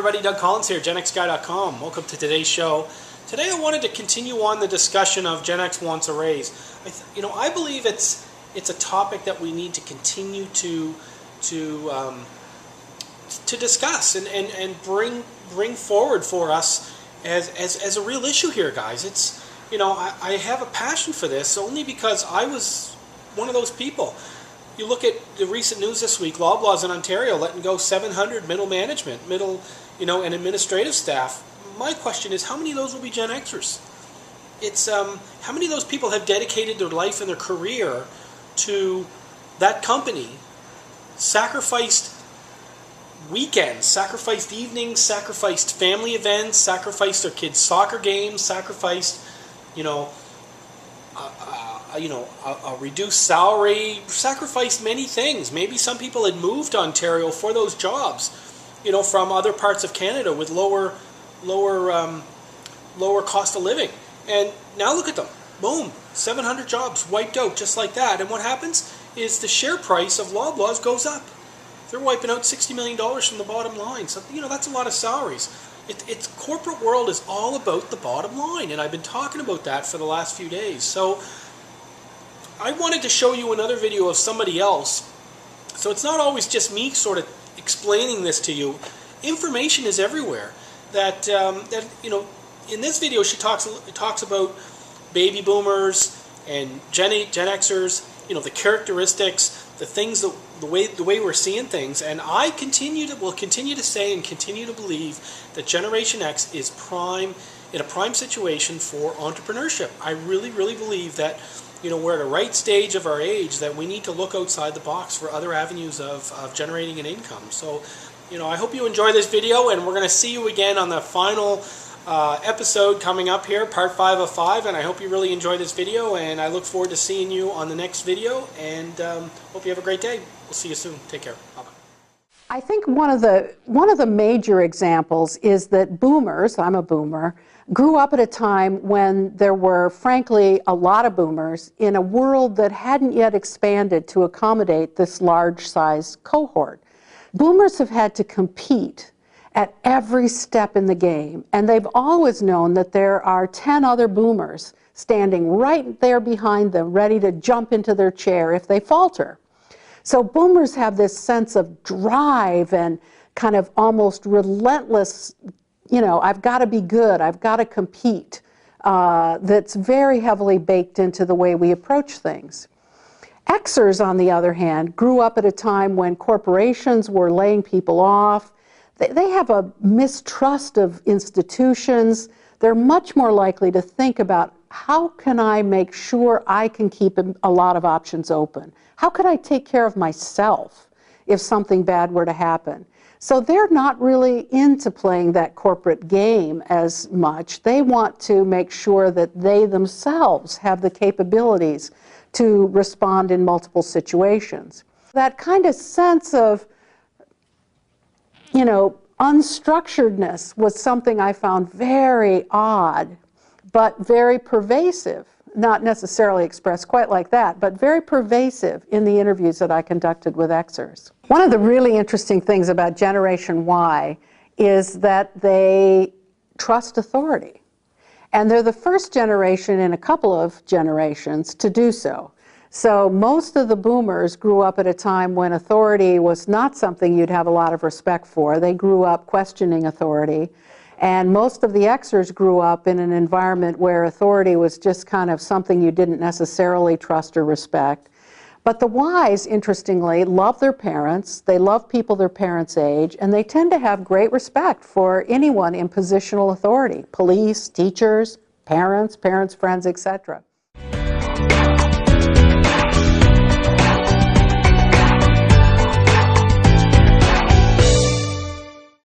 everybody, Doug Collins here, GenXGuy.com. Welcome to today's show. Today I wanted to continue on the discussion of Gen X wants a raise. I believe it's a topic that we need to continue to discuss and bring forward for us as a real issue here, guys. I have a passion for this only because I was one of those people. You look at the recent news this week, Loblaws in Ontario letting go 700 middle management, and administrative staff. My question is, how many of those will be Gen Xers? How many of those people have dedicated their life and their career to that company, sacrificed weekends, sacrificed evenings, sacrificed family events, sacrificed their kids' soccer games, sacrificed, a reduced salary, sacrificed many things. Maybe some people had moved to Ontario for those jobs, from other parts of Canada with lower cost of living. And now look at them. Boom, 700 jobs wiped out just like that. And what happens is the share price of Loblaws goes up. They're wiping out $60 million from the bottom line. So, that's a lot of salaries. It's corporate world is all about the bottom line. And I've been talking about that for the last few days. So I wanted to show you another video of somebody else. So it's not always just me sort of explaining this to you. Information is everywhere. In this video she talks about baby boomers and Gen Xers, the characteristics, the things, the way we're seeing things, and I will continue to say and continue to believe that Generation X is in a prime situation for entrepreneurship. I really, really believe that we're at a right stage of our age that we need to look outside the box for other avenues of generating an income. So, I hope you enjoy this video, and we're going to see you again on the final episode coming up here, part 5 of 5, and I hope you really enjoy this video, and I look forward to seeing you on the next video, and hope you have a great day. We'll see you soon. Take care. Bye-bye. I think one of the major examples is that boomers, I'm a boomer, grew up at a time when there were, frankly, a lot of boomers in a world that hadn't yet expanded to accommodate this large-sized cohort. Boomers have had to compete at every step in the game, and they've always known that there are 10 other boomers standing right there behind them, ready to jump into their chair if they falter. So boomers have this sense of drive and kind of almost relentless, I've got to be good, I've got to compete, that's very heavily baked into the way we approach things. Xers, on the other hand, grew up at a time when corporations were laying people off. They have a mistrust of institutions. They're much more likely to think about, how can I make sure I can keep a lot of options open? How could I take care of myself if something bad were to happen? So they're not really into playing that corporate game as much. They want to make sure that they themselves have the capabilities to respond in multiple situations. That kind of sense of unstructuredness was something I found very odd, but very pervasive. Not necessarily expressed quite like that, but very pervasive in the interviews that I conducted with Xers. One of the really interesting things about Generation Y is that they trust authority. And they're the first generation in a couple of generations to do so. So most of the boomers grew up at a time when authority was not something you'd have a lot of respect for. They grew up questioning authority. And most of the Xers grew up in an environment where authority was just kind of something you didn't necessarily trust or respect. But the Ys, interestingly, love their parents. They love people their parents' age, and they tend to have great respect for anyone in positional authority: police, teachers, parents, friends, etc.